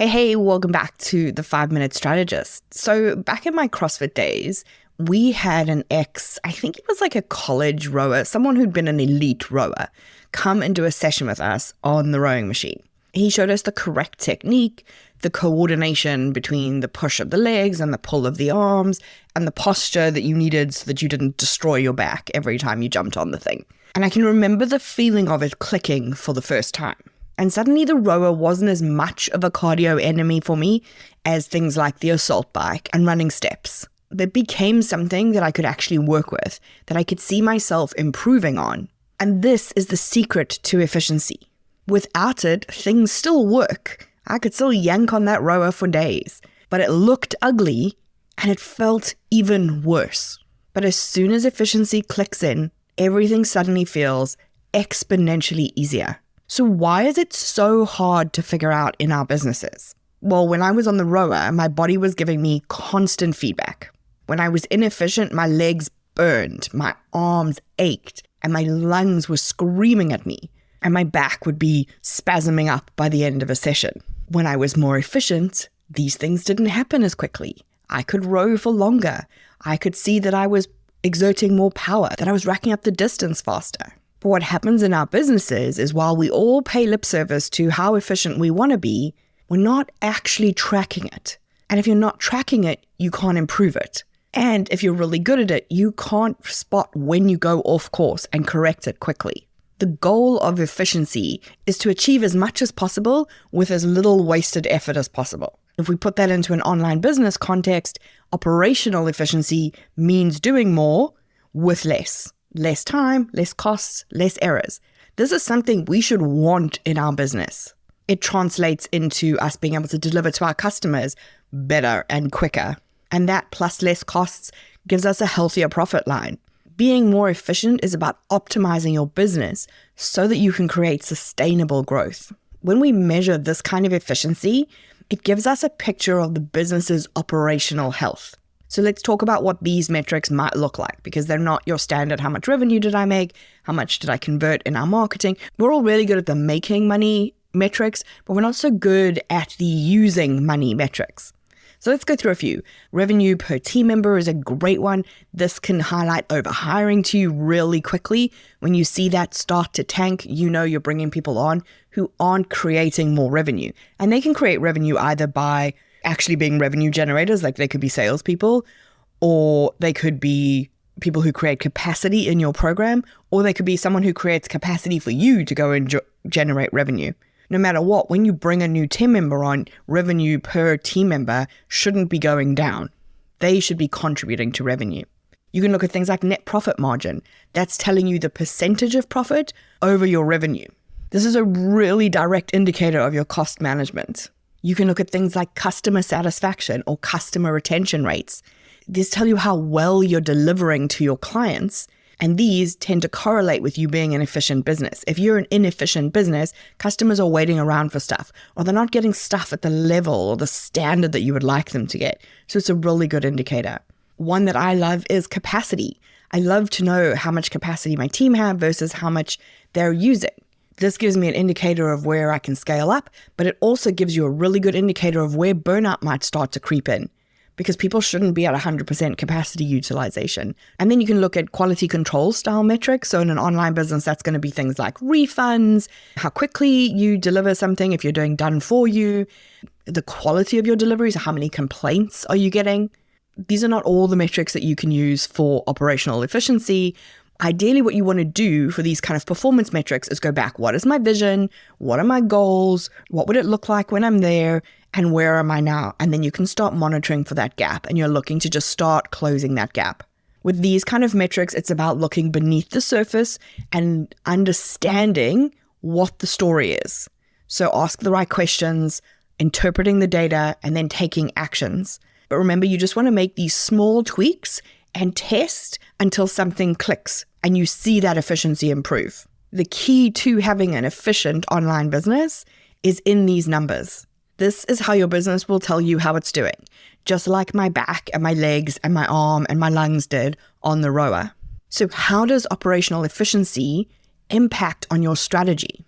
Hey, welcome back to the 5-Minute Strategist. So back in my CrossFit days, we had an I think he was like a college rower, someone who'd been an elite rower, come and do a session with us on the rowing machine. He showed us the correct technique, the coordination between the push of the legs and the pull of the arms, and the posture that you needed so that you didn't destroy your back every time you jumped on the thing. And I can remember the feeling of it clicking for the first time. And suddenly the rower wasn't as much of a cardio enemy for me as things like the assault bike and running steps. It became something that I could actually work with, that I could see myself improving on. And this is the secret to efficiency. Without it, things still work. I could still yank on that rower for days, but it looked ugly and it felt even worse. But as soon as efficiency clicks in, everything suddenly feels exponentially easier. So why is it so hard to figure out in our businesses? Well, when I was on the rower, my body was giving me constant feedback. When I was inefficient, my legs burned, my arms ached, and my lungs were screaming at me, and my back would be spasming up by the end of a session. When I was more efficient, these things didn't happen as quickly. I could row for longer. I could see that I was exerting more power, that I was racking up the distance faster. But what happens in our businesses is while we all pay lip service to how efficient we want to be, we're not actually tracking it. And if you're not tracking it, you can't improve it. And if you're really good at it, you can't spot when you go off course and correct it quickly. The goal of efficiency is to achieve as much as possible with as little wasted effort as possible. If we put that into an online business context, operational efficiency means doing more with less. Less time, less costs, less errors. This is something we should want in our business. It translates into us being able to deliver to our customers better and quicker. And that plus less costs gives us a healthier profit line. Being more efficient is about optimizing your business so that you can create sustainable growth. When we measure this kind of efficiency, it gives us a picture of the business's operational health. So let's talk about what these metrics might look like, because they're not your standard how much revenue did I make, how much did I convert in our marketing. We're all really good at the making money metrics, but we're not so good at the using money metrics. So let's go through a few. Revenue per team member is a great one. This can highlight overhiring to you really quickly. When you see that start to tank, you know you're bringing people on who aren't creating more revenue. And they can create revenue either by actually being revenue generators, like they could be salespeople, or they could be people who create capacity in your program, or they could be someone who creates capacity for you to go and generate revenue. No matter what, when you bring a new team member on, revenue per team member shouldn't be going down. They should be contributing to revenue. You can look at things like net profit margin. That's telling you the percentage of profit over your revenue. This is a really direct indicator of your cost management. You can look at things like customer satisfaction or customer retention rates. These tell you how well you're delivering to your clients, and these tend to correlate with you being an efficient business. If you're an inefficient business, customers are waiting around for stuff, or they're not getting stuff at the level or the standard that you would like them to get. So it's a really good indicator. One that I love is capacity. I love to know how much capacity my team have versus how much they're using. This gives me an indicator of where I can scale up, but it also gives you a really good indicator of where burnout might start to creep in, because people shouldn't be at 100% capacity utilization. And then you can look at quality control style metrics. So in an online business, that's going to be things like refunds, how quickly you deliver something, if you're doing done for you, the quality of your deliveries, how many complaints are you getting? These are not all the metrics that you can use for operational efficiency. Ideally, what you want to do for these kind of performance metrics is go back. What is my vision? What are my goals? What would it look like when I'm there? And where am I now? And then you can start monitoring for that gap, and you're looking to just start closing that gap. With these kind of metrics, it's about looking beneath the surface and understanding what the story is. So ask the right questions, interpreting the data, and then taking actions. But remember, you just want to make these small tweaks and test until something clicks and you see that efficiency improve. The key to having an efficient online business is in these numbers. This is how your business will tell you how it's doing, just like my back and my legs and my arm and my lungs did on the rower. So how does operational efficiency impact on your strategy?